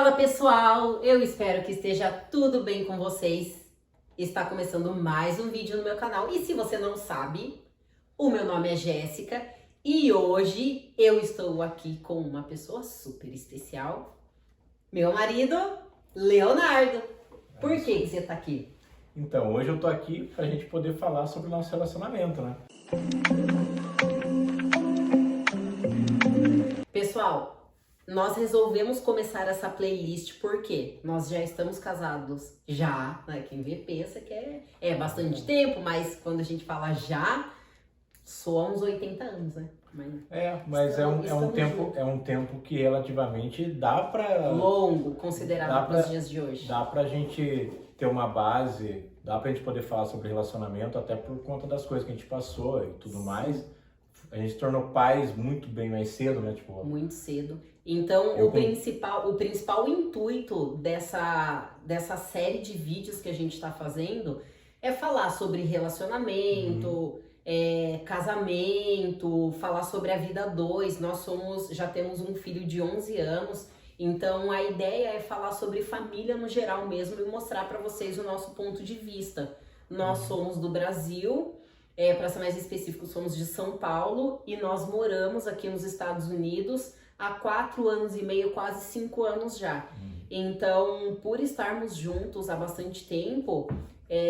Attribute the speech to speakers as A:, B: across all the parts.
A: Fala pessoal, eu espero que esteja tudo bem com vocês. Está começando mais um vídeo no meu canal e se você não sabe, o meu nome é Jéssica e hoje eu estou aqui com uma pessoa super especial, meu marido, Leonardo. Por que você está aqui?
B: Então, hoje eu tô aqui pra gente poder falar sobre o nosso relacionamento, né?
A: Pessoal, nós resolvemos começar essa playlist porque nós já estamos casados já, né? Quem vê pensa que é bastante tempo, mas quando a gente fala já, soa uns 80 anos, né?
B: Mas é um tempo que relativamente dá pra...
A: Longo, considerado para os dias de hoje.
B: Dá pra gente ter uma base, dá pra gente poder falar sobre relacionamento, até por conta das coisas que a gente passou e tudo mais. A gente se tornou pais muito bem mais cedo, né? Tipo,
A: muito cedo. Então, o principal intuito dessa série de vídeos que a gente está fazendo é falar sobre relacionamento, casamento, falar sobre a vida a dois. Nós já temos um filho de 11 anos, então a ideia é falar sobre família no geral mesmo e mostrar para vocês o nosso ponto de vista. Nós somos do Brasil, para ser mais específico, somos de São Paulo e nós moramos aqui nos Estados Unidos há 4 anos e meio, quase 5 anos já. Então, por estarmos juntos há bastante tempo,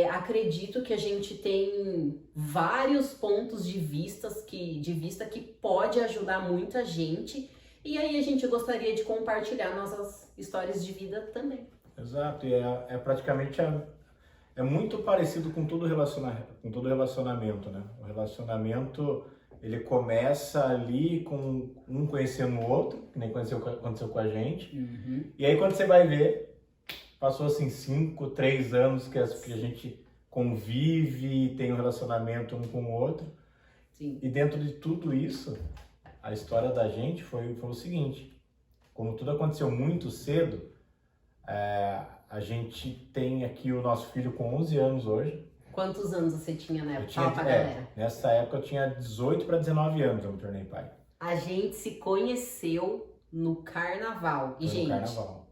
A: acredito que a gente tem vários pontos de vista que pode ajudar muita gente. E aí a gente gostaria de compartilhar nossas histórias de vida também.
B: Exato, e praticamente é muito parecido com todo relacionamento, né? O relacionamento, ele começa ali com um conhecendo o outro, que nem aconteceu com a gente. E aí quando você vai ver, passou assim 5, 3 anos que a gente convive, tem um relacionamento um com o outro.
A: Sim.
B: E dentro de tudo isso, a história da gente foi o seguinte: como tudo aconteceu muito cedo, a gente tem aqui o nosso filho com 11 anos hoje.
A: Quantos anos você tinha na época? Fala pra galera.
B: Nessa época eu tinha 18 para 19 anos, eu me tornei pai.
A: A gente se conheceu no carnaval. E, gente,
B: carnaval.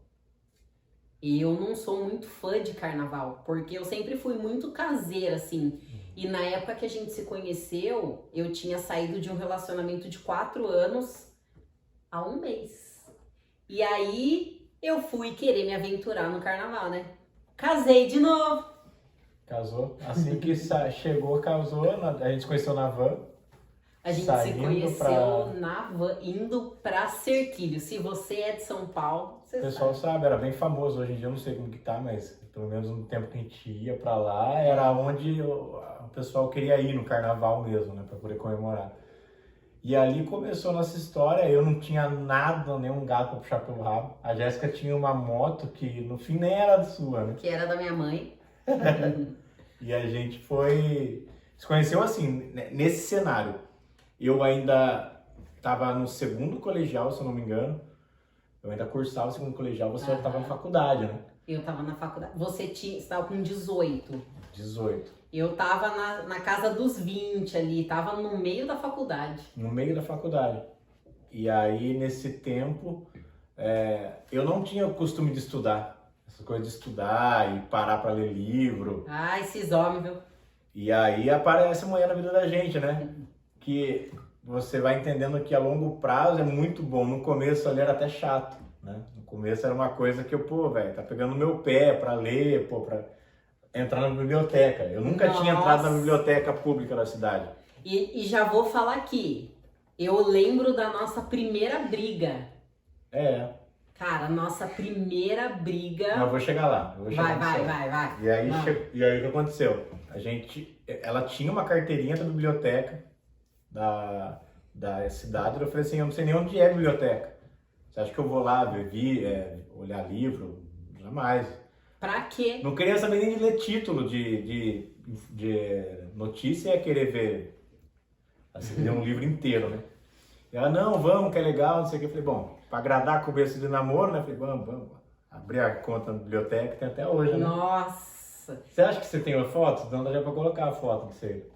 A: Eu não sou muito fã de carnaval, porque eu sempre fui muito caseira, assim. E na época que a gente se conheceu, eu tinha saído de um relacionamento de 4 anos há 1 mês. E aí eu fui querer me aventurar no carnaval, né? Casei de novo.
B: Casou. Assim que chegou, casou, a gente se conheceu na van.
A: A gente se conheceu na van, indo pra Serquilho. Se você é de São Paulo, você sabe.
B: O pessoal sabe, era bem famoso. Hoje em dia eu não sei como que tá, mas pelo menos no tempo que a gente ia pra lá, era onde o pessoal queria ir no carnaval mesmo, né? Pra poder comemorar. E ali começou a nossa história. Eu não tinha nada, nenhum gato pra puxar pelo rabo. A Jéssica tinha uma moto que no fim nem era sua, né?
A: Que era da minha mãe.
B: E a gente se conheceu assim, nesse cenário. Eu ainda estava no 2º colegial, se eu não me engano. Eu ainda cursava o 2º colegial, você já estava na faculdade, né?
A: Eu estava na faculdade. Você estava com 18.
B: 18.
A: Eu estava na casa dos 20 ali, estava no meio da faculdade.
B: No meio da faculdade. E aí, nesse tempo, eu não tinha o costume de estudar. Essa coisa de estudar e parar para ler livro.
A: Ah, esses homens, viu?
B: E aí aparece a mulher na vida da gente, né? Que você vai entendendo que a longo prazo é muito bom. No começo ali era até chato, né? No começo era uma coisa que eu, velho, tá pegando no meu pé pra ler, pra entrar na biblioteca. Eu nunca tinha entrado na biblioteca pública da cidade.
A: E já vou falar aqui. Eu lembro da nossa primeira briga. Cara, nossa primeira briga...
B: Mas vou chegar lá.
A: Vai.
B: E aí o que aconteceu? Ela tinha uma carteirinha da biblioteca da cidade. Eu falei assim, eu não sei nem onde é a biblioteca. Você acha que eu vou lá olhar livro? Jamais.
A: Pra quê?
B: Não queria saber nem de ler título de notícia, ia querer ver assim, ler um livro inteiro, né? E ela, não, vamos, que é legal, não sei o que. Eu falei, bom, pra agradar a começo de namoro, né? Eu falei, vamos. Abri a conta na biblioteca, tem até hoje, né?
A: Nossa!
B: Você acha que você tem uma foto? Não dá já pra colocar a foto de você.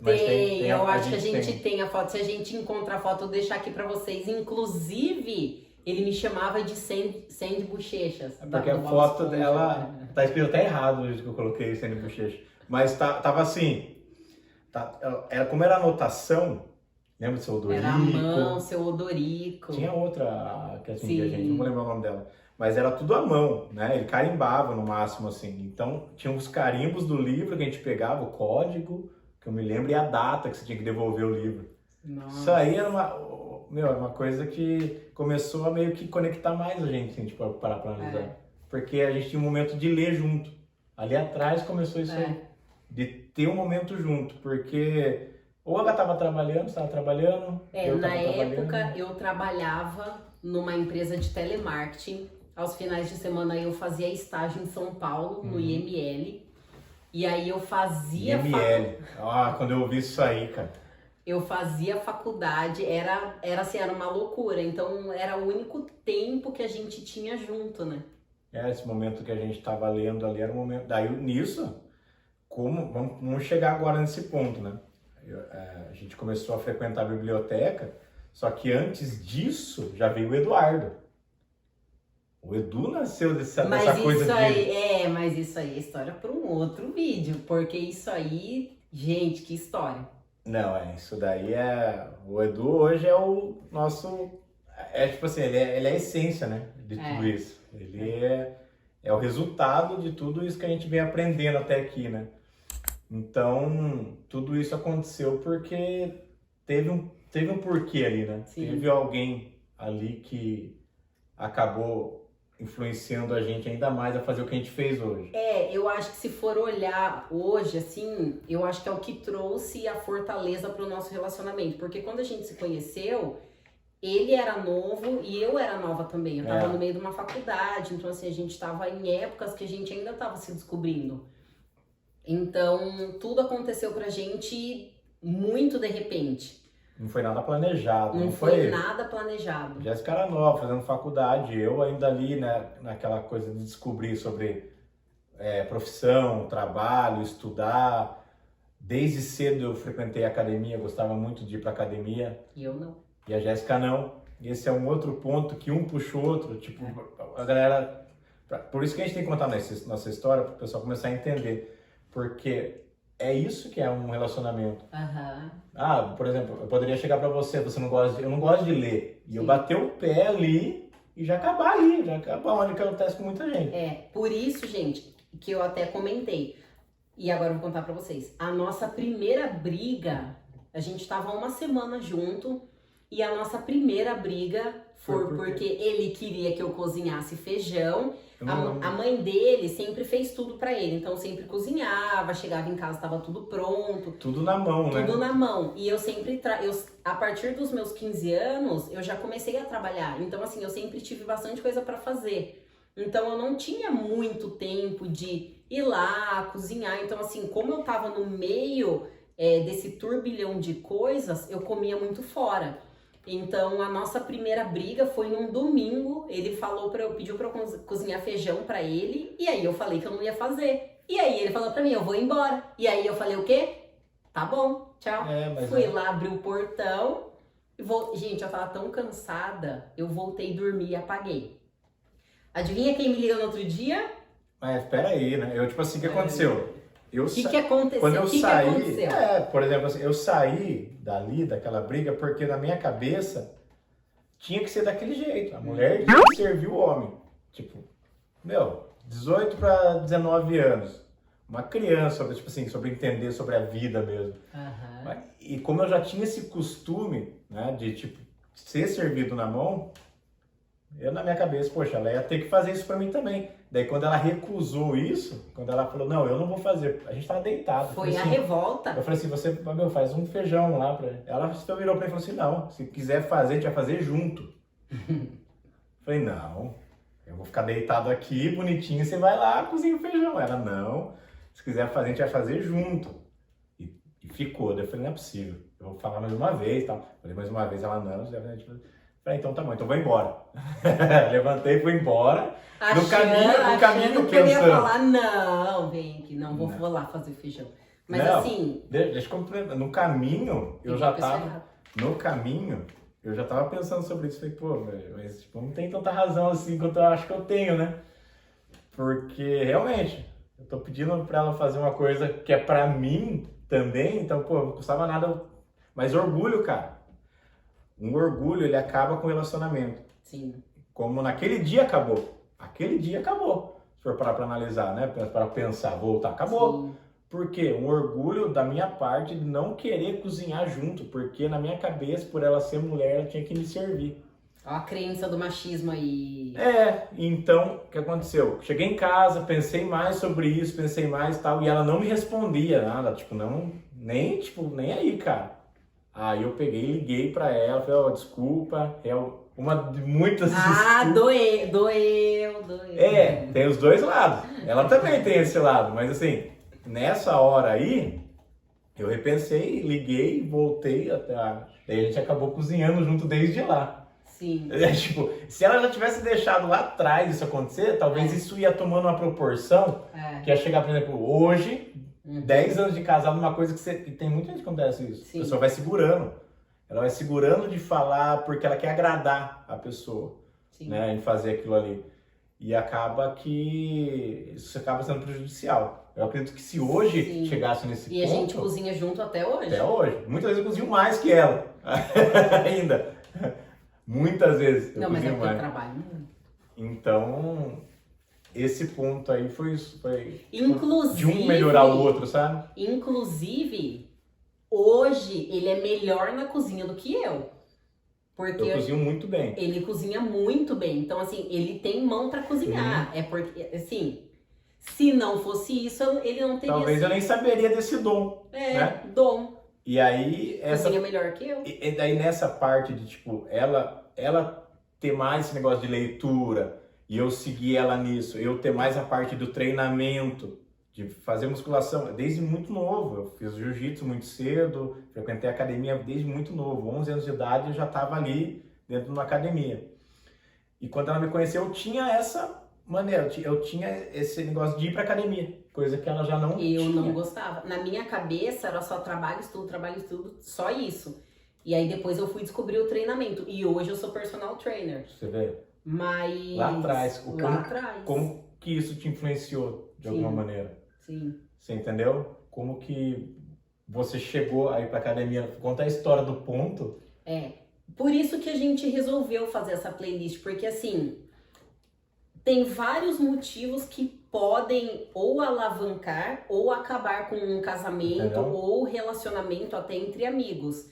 A: Mas eu acho que a gente tem a foto. Se a gente encontrar a foto, eu vou deixar aqui pra vocês. Inclusive, Ele me chamava de Sandy Bochechas.
B: Porque a foto dela tá escrito até errado hoje que eu coloquei Sandy Bochecha. Mas tava assim, era como era a anotação, lembra do seu Odorico?
A: Era a mão, seu Odorico.
B: Tinha outra que atendia a gente, não vou lembrar o nome dela. Mas era tudo à mão, né? Ele carimbava no máximo, assim. Então, tinha os carimbos do livro que a gente pegava, o código, que eu me lembro, e a data que você tinha que devolver o livro.
A: Nossa.
B: Isso aí era uma coisa que começou a meio que conectar mais a gente, assim, tipo, parar pra analisar. Porque a gente tinha um momento de ler junto. Ali atrás começou isso aí. De ter um momento junto, porque ou ela estava trabalhando, você estava trabalhando.
A: Na época eu trabalhava numa empresa de telemarketing. Aos finais de semana eu fazia estágio em São Paulo, no IML. E aí eu fazia...
B: IML. Quando eu ouvi isso aí, cara.
A: Eu fazia faculdade, era assim, era uma loucura. Então era o único tempo que a gente tinha junto, né?
B: Esse momento que a gente estava lendo ali era o momento... Daí nisso, vamos chegar agora nesse ponto, né? A gente começou a frequentar a biblioteca, só que antes disso já veio o Eduardo. O Edu nasceu dessa coisa de...
A: Mas isso aí é história para um outro vídeo, porque isso aí, gente, que história.
B: Não, isso daí o Edu hoje é o nosso... tipo assim, ele é a essência, né, de tudo isso. Ele é o resultado de tudo isso que a gente vem aprendendo até aqui, né? Então, tudo isso aconteceu porque teve um porquê ali, né? Sim. Teve alguém ali que acabou influenciando a gente ainda mais a fazer o que a gente fez hoje.
A: Eu acho que se for olhar hoje, assim, eu acho que é o que trouxe a fortaleza para o nosso relacionamento. Porque quando a gente se conheceu, ele era novo e eu era nova também. Eu tava no meio de uma faculdade, então assim, a gente tava em épocas que a gente ainda tava se descobrindo. Então, tudo aconteceu pra gente muito de repente.
B: Não foi nada planejado.
A: Não foi nada planejado.
B: Jéssica era nova, fazendo faculdade. Eu ainda ali, né, naquela coisa de descobrir sobre profissão, trabalho, estudar. Desde cedo eu frequentei a academia, gostava muito de ir pra academia.
A: E eu não.
B: E a Jéssica não. Esse é um outro ponto que um puxa o outro. Tipo, a galera... Por isso que a gente tem que contar nossa história, para o pessoal começar a entender. Porque é isso que é um relacionamento. Por exemplo, eu poderia chegar pra você não gosta eu não gosto de ler. E eu bater o pé ali e já acabar ali, já acabar onde que acontece com muita gente.
A: Por isso, gente, que eu até comentei. E agora eu vou contar pra vocês. A nossa primeira briga, a gente tava uma semana junto. E a nossa primeira briga foi porque ele queria que eu cozinhasse feijão. A mãe dele sempre fez tudo pra ele, então sempre cozinhava, chegava em casa, tava tudo pronto.
B: Tudo na mão, né?
A: Tudo na mão. E eu sempre, a partir dos meus 15 anos, eu já comecei a trabalhar. Então assim, eu sempre tive bastante coisa pra fazer. Então eu não tinha muito tempo de ir lá, cozinhar. Então assim, como eu tava no meio desse turbilhão de coisas, eu comia muito fora. Então, a nossa primeira briga foi num domingo. Ele pediu pra eu cozinhar feijão pra ele. E aí eu falei que eu não ia fazer. E aí ele falou pra mim, eu vou embora. E aí eu falei o quê? Tá bom, tchau. Fui lá, abri o portão. Gente, eu tava tão cansada. Eu voltei a dormir e apaguei. Adivinha quem me liga no outro dia?
B: Mas peraí, né? Eu, tipo assim, o que aconteceu?
A: O que aconteceu?
B: Quando eu saí, por exemplo, assim, eu saí daquela briga, porque na minha cabeça tinha que ser daquele jeito. A mulher tinha que servir o homem. Tipo, 18 para 19 anos. Uma criança, tipo assim, sobre entender sobre a vida mesmo. E como eu já tinha esse costume, né, de tipo, ser servido na mão, eu na minha cabeça, poxa, ela ia ter que fazer isso pra mim também. Daí quando ela recusou isso, quando ela falou, não, eu não vou fazer, a gente tava deitado.
A: Foi a revolta.
B: Eu falei assim, você, faz um feijão lá pra ela. Ela virou pra mim e falou assim, não, se quiser fazer, a gente vai fazer junto. Falei, não, eu vou ficar deitado aqui, bonitinho, você vai lá, cozinha o feijão. Ela, não, se quiser fazer, a gente vai fazer junto. E ficou, daí eu falei, não é possível, eu vou falar mais uma vez e tal. Falei mais uma vez, ela, não, você vai... Falei, então tá bom, então vou embora. Levantei e fui embora. No caminho
A: que eu ia falar, não, vem aqui, não vou lá fazer feijão. Mas não, assim...
B: Deixa eu complementar. No caminho, eu já tava... No caminho, eu já tava pensando sobre isso. Falei, pô, velho, mas tipo, não tem tanta razão assim quanto eu acho que eu tenho, né? Porque, realmente, eu tô pedindo pra ela fazer uma coisa que é pra mim também, então, pô, não custava nada. Mas orgulho, cara. Um orgulho, ele acaba com o relacionamento.
A: Sim.
B: Como naquele dia acabou. Aquele dia acabou. Se for parar pra analisar, né? Para pensar, voltar, acabou.
A: Sim.
B: Por quê? Um orgulho da minha parte de não querer cozinhar junto, porque na minha cabeça, por ela ser mulher, ela tinha que me servir.
A: Ó a crença do machismo aí.
B: Então, o que aconteceu? Cheguei em casa, pensei mais sobre isso, pensei mais e tal, e ela não me respondia nada, tipo, nem aí, cara. Aí eu peguei e liguei pra ela, falei, ó, desculpa, é uma de muitas desculpas.
A: Doeu.
B: Tem os dois lados. Ela também tem esse lado, mas assim, nessa hora aí, eu repensei, liguei, voltei até daí a gente acabou cozinhando junto desde lá.
A: Sim.
B: Tipo, se ela já tivesse deixado lá atrás isso acontecer, talvez isso ia tomando uma proporção que ia chegar, por exemplo, hoje, 10 anos de casado, uma coisa que tem muita gente que acontece isso.
A: Sim.
B: A pessoa vai segurando. Ela vai segurando de falar porque ela quer agradar a pessoa,
A: Sim.
B: né, em fazer aquilo ali. E acaba que isso acaba sendo prejudicial. Eu acredito que se hoje chegasse nesse ponto...
A: E a gente cozinha junto até hoje.
B: Até hoje. Muitas vezes eu cozinho mais que ela. Ainda. Muitas vezes eu
A: Não, mas é
B: cozinho
A: porque eu
B: mais.
A: trabalho muito.
B: Então, esse ponto aí foi
A: Inclusive,
B: de um melhorar o outro, sabe?
A: Inclusive, hoje ele é melhor na cozinha do que eu. Porque
B: Eu cozinho muito bem.
A: ele cozinha muito bem. Então, assim, ele tem mão pra cozinhar. É porque, assim, se não fosse isso, ele não teria...
B: Talvez eu nem saberia desse dom, né?
A: Dom.
B: E aí,
A: Cozinha melhor que eu.
B: E daí nessa parte de, tipo, ela ter mais esse negócio de leitura e eu seguir ela nisso, eu ter mais a parte do treinamento, de fazer musculação, desde muito novo. Eu fiz jiu-jitsu muito cedo, frequentei a academia desde muito novo. 11 anos de idade eu já estava ali dentro de uma academia. E quando ela me conheceu, eu tinha essa maneira, eu tinha esse negócio de ir pra academia, coisa que ela já não tinha.
A: Eu não gostava. Na minha cabeça era só trabalho, estudo, só isso. E aí depois eu fui descobrir o treinamento. E hoje eu sou personal trainer.
B: Você vê?
A: Mas...
B: Lá atrás.
A: atrás.
B: Como que isso te influenciou de alguma maneira?
A: Sim.
B: Você entendeu? Como que você chegou aí pra academia? Conta a história do ponto.
A: Por isso que a gente resolveu fazer essa playlist. Porque assim... Tem vários motivos que podem ou alavancar ou acabar com um casamento ou relacionamento até entre amigos.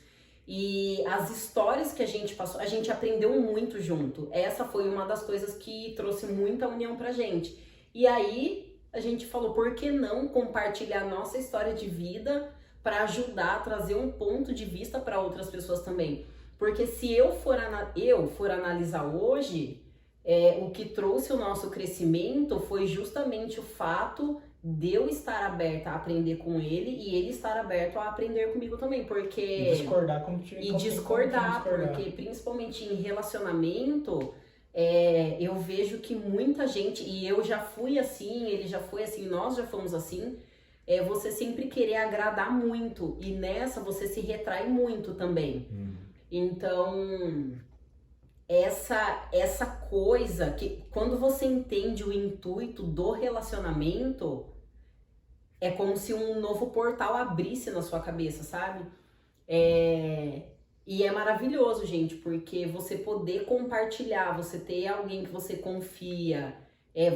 A: E as histórias que a gente passou, a gente aprendeu muito junto. Essa foi uma das coisas que trouxe muita união pra gente. E aí a gente falou, por que não compartilhar nossa história de vida para ajudar a trazer um ponto de vista para outras pessoas também? Porque se eu for analisar hoje... o que trouxe o nosso crescimento foi justamente o fato de eu estar aberta a aprender com ele e ele estar aberto a aprender comigo também, porque...
B: E discordar como tinha
A: E discordar, porque principalmente em relacionamento, eu vejo que muita gente, e eu já fui assim, ele já foi assim, nós já fomos assim, você sempre querer agradar muito, e nessa você se retrai muito também. Então... Essa coisa que quando você entende o intuito do relacionamento, é como se um novo portal abrisse na sua cabeça, sabe? E é maravilhoso, gente, porque você poder compartilhar, você ter alguém que você confia,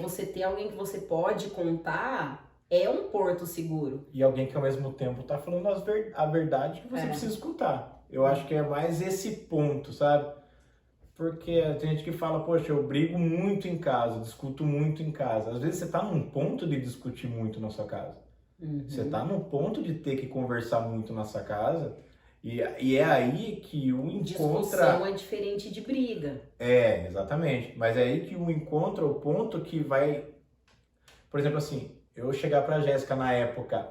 A: você ter alguém que você pode contar, é um porto seguro.
B: E alguém que ao mesmo tempo tá falando a verdade que você precisa escutar. Eu acho que é mais esse ponto, sabe? Porque tem gente que fala, poxa, eu brigo muito em casa, discuto muito em casa. Às vezes você tá num ponto de discutir muito na sua casa. Você tá num ponto de ter que conversar muito na sua casa. E é aí que o encontra...
A: Discussão é diferente de briga.
B: Exatamente. Mas é aí que o encontra o ponto que vai... Por exemplo, assim, eu chegar pra Jéssica na época,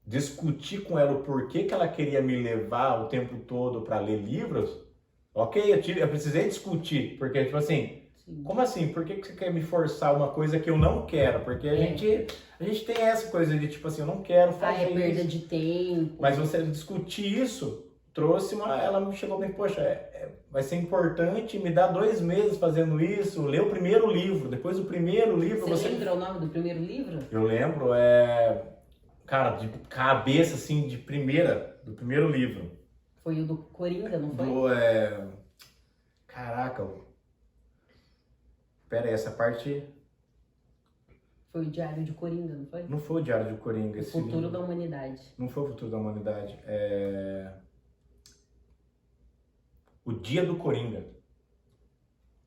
B: discutir com ela o porquê que ela queria me levar o tempo todo para ler livros... Ok, eu precisei discutir, porque, tipo assim, como assim? Por que você quer me forçar uma coisa que eu não quero? Porque a gente tem essa coisa de, tipo assim, eu não quero fazer isso.
A: Perda de tempo.
B: Mas você discutir isso, trouxe ela me chegou bem, poxa, vai ser importante, me dá 2 meses fazendo isso, ler o primeiro livro, depois do primeiro livro
A: Você lembra o nome do primeiro livro?
B: Eu lembro, cara, de cabeça, assim, do primeiro livro.
A: Foi o do Coringa, não foi?
B: Caraca, pera aí, essa parte...
A: Foi o Diário de Coringa, não foi?
B: Não foi o Diário de Coringa,
A: O
B: esse
A: Futuro
B: livro.
A: da Humanidade.
B: Não foi o Futuro da Humanidade, O Dia do Coringa.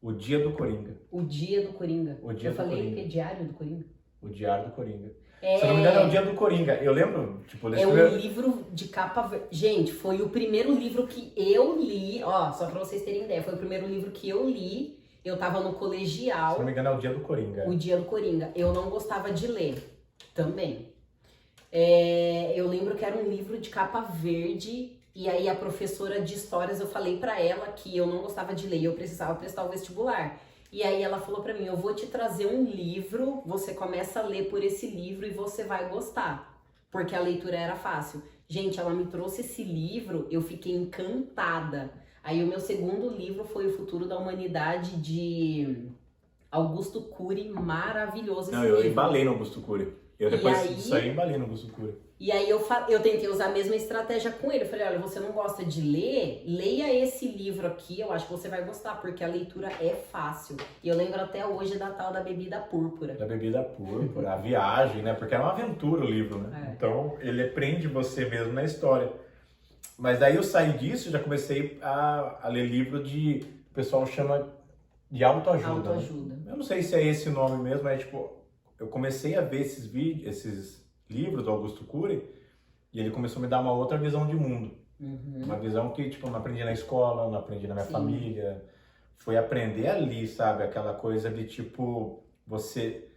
B: O Dia do Coringa.
A: O Dia do Coringa.
B: O Dia
A: Eu
B: do
A: falei
B: Coringa.
A: que é Diário do Coringa.
B: O Diário do Coringa. Se eu não me engano, é o Dia do Coringa. Eu lembro, tipo, desse
A: um livro de capa verde. Gente, foi o primeiro livro que eu li. Ó, só pra vocês terem ideia, foi o primeiro livro que eu li. Eu tava no colegial.
B: Se não me engano, é o Dia do Coringa.
A: O Dia do Coringa. Eu não gostava de ler também. Eu lembro que era um livro de capa verde. E aí a professora de histórias, eu falei pra ela que eu não gostava de ler e eu precisava prestar o vestibular. E aí ela falou pra mim, eu vou te trazer um livro, você começa a ler por esse livro e você vai gostar. Porque a leitura era fácil. Gente, ela me trouxe esse livro, eu fiquei encantada. Aí o meu segundo livro foi O Futuro da Humanidade, de Augusto Cury, maravilhoso esse livro.
B: Eu embalei no Augusto Cury. Depois disso aí embalei no Augusto Cury.
A: E aí eu tentei usar a mesma estratégia com ele. Eu falei, olha, você não gosta de ler? Leia esse livro aqui, eu acho que você vai gostar, porque a leitura é fácil. E eu lembro até hoje da tal da Bebida Púrpura.
B: Da Bebida Púrpura, a viagem, né? Porque é uma aventura o livro, né? Então, ele prende você mesmo na história. Mas daí eu saí disso e já comecei a ler livro de... O pessoal chama de autoajuda.
A: Autoajuda.
B: Né? Eu não sei se é esse o nome mesmo, mas tipo... Eu comecei a ver esses livros do Augusto Cury e ele começou a me dar uma outra visão de mundo.
A: Uhum.
B: Uma visão que, tipo, eu não aprendi na escola, não aprendi na minha família. Foi aprender ali, sabe? Aquela coisa de, tipo, você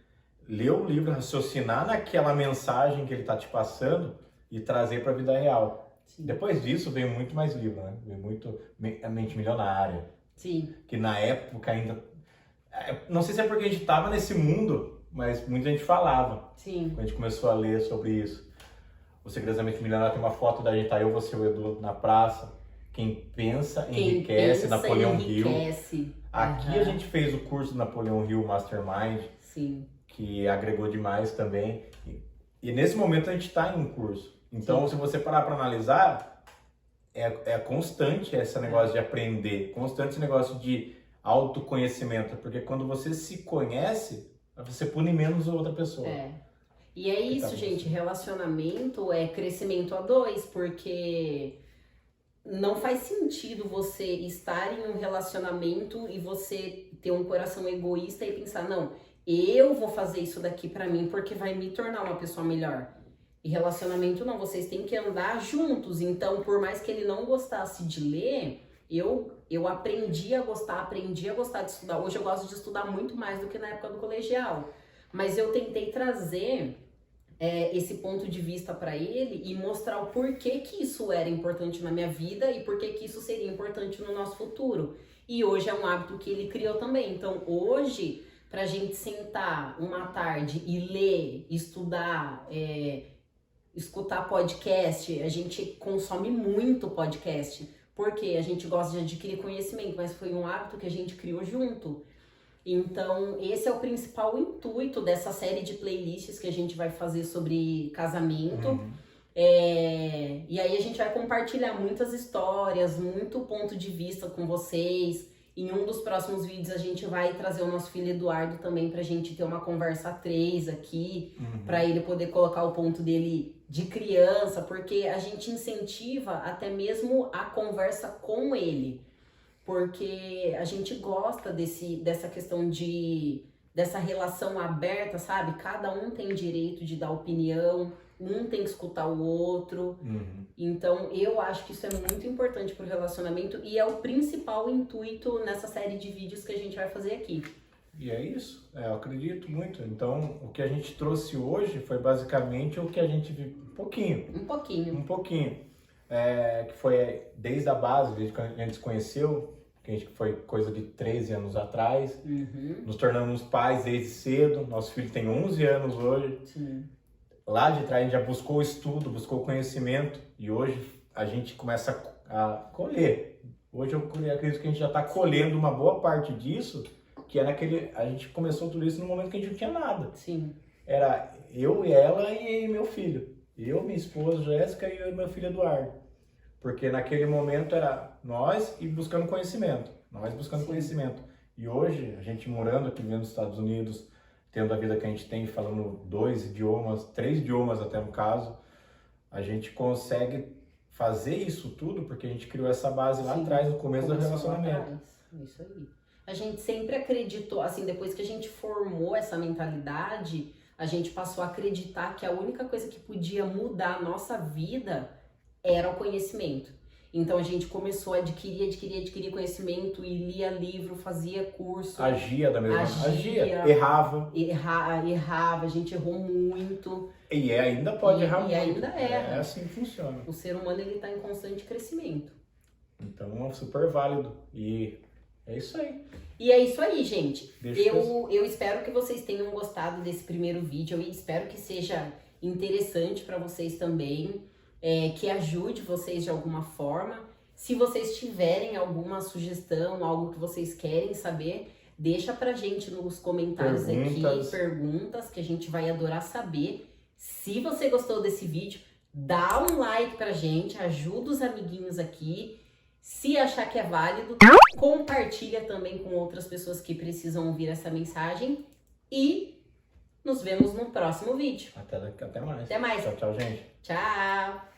B: ler o livro, raciocinar naquela mensagem que ele tá te passando e trazer para a vida real. Sim. Depois disso veio muito mais livro, né? Veio muito A Mente Milionária.
A: Sim.
B: Que na época ainda... Não sei se é porque a gente tava nesse mundo... Mas muita gente falava.
A: Sim.
B: Quando a gente começou a ler sobre isso. O Segredo da Mente Milionária tem uma foto da gente, eu, você e o Edu na praça. Quem pensa, enriquece, Napoleão Hill. Aqui a gente fez o curso do Napoleão Hill Mastermind. Sim. Que agregou demais também. E nesse momento a gente está em um curso. Então, se você parar para analisar, é constante esse negócio de aprender. Constante esse negócio de autoconhecimento. Porque quando você se conhece... Você pune menos a outra pessoa.
A: E é isso, gente. Relacionamento é crescimento a 2, porque não faz sentido você estar em um relacionamento e você ter um coração egoísta e pensar, não, eu vou fazer isso daqui pra mim porque vai me tornar uma pessoa melhor. E relacionamento não, vocês têm que andar juntos. Então, por mais que ele não gostasse de ler... Eu aprendi a gostar de estudar. Hoje eu gosto de estudar muito mais do que na época do colegial. Mas eu tentei trazer esse ponto de vista para ele e mostrar o porquê que isso era importante na minha vida e porquê que isso seria importante no nosso futuro. E hoje é um hábito que ele criou também. Então hoje, pra gente sentar uma tarde e ler, estudar, escutar podcast, a gente consome muito podcast. Porque a gente gosta de adquirir conhecimento, mas foi um hábito que a gente criou junto. Então, esse é o principal intuito dessa série de playlists que a gente vai fazer sobre casamento. Uhum. E aí a gente vai compartilhar muitas histórias, muito ponto de vista com vocês. Em um dos próximos vídeos a gente vai trazer o nosso filho Eduardo também pra gente ter uma conversa a 3 aqui, pra ele poder colocar o ponto dele de criança, porque a gente incentiva até mesmo a conversa com ele, porque a gente gosta dessa questão dessa relação aberta, sabe? Cada um tem direito de dar opinião, um tem que escutar o outro. Então eu acho que isso é muito importante pro relacionamento e é o principal intuito nessa série de vídeos que a gente vai fazer aqui.
B: E é isso, eu acredito muito. Então o que a gente trouxe hoje foi basicamente o que a gente viu, um pouquinho, que foi desde a base, desde que a gente se conheceu, que foi coisa de 13 anos atrás, nos tornamos pais desde cedo, nosso filho tem 11 anos hoje. Sim. Lá de trás a gente já buscou estudo, buscou conhecimento e hoje a gente começa a a colher. Hoje eu acredito que a gente já está colhendo uma boa parte disso, que é naquele... A gente começou tudo isso no momento que a gente não tinha nada.
A: Sim.
B: Era eu e ela e meu filho. Eu, minha esposa Jéssica e meu filho Eduardo. Porque naquele momento era nós e buscando conhecimento. Nós buscando
A: Sim.
B: conhecimento. E hoje, a gente morando aqui nos Estados Unidos, tendo a vida que a gente tem, falando 2 idiomas, 3 idiomas até no caso, a gente consegue fazer isso tudo porque a gente criou essa base lá atrás, no começo do relacionamento.
A: Isso aí. A gente sempre acreditou, assim, depois que a gente formou essa mentalidade, a gente passou a acreditar que a única coisa que podia mudar a nossa vida era o conhecimento. Então a gente começou a adquirir conhecimento e lia livro, fazia curso.
B: Agia da mesma maneira. Agia, errava.
A: Errava, a gente errou muito.
B: E ainda pode errar muito.
A: E ainda erra.
B: É assim que funciona.
A: O ser humano, ele tá em constante crescimento.
B: Então é super válido. E é isso aí.
A: E é isso aí, gente. Eu espero que vocês tenham gostado desse primeiro vídeo. Eu espero que seja interessante para vocês também. Que ajude vocês de alguma forma. Se vocês tiverem alguma sugestão, algo que vocês querem saber, deixa pra gente nos comentários aqui, perguntas, que a gente vai adorar saber. Se você gostou desse vídeo, dá um like pra gente, ajuda os amiguinhos aqui. Se achar que é válido, compartilha também com outras pessoas que precisam ouvir essa mensagem. E nos vemos no próximo vídeo.
B: Até mais.
A: Até mais.
B: Tchau, tchau, gente.
A: Tchau.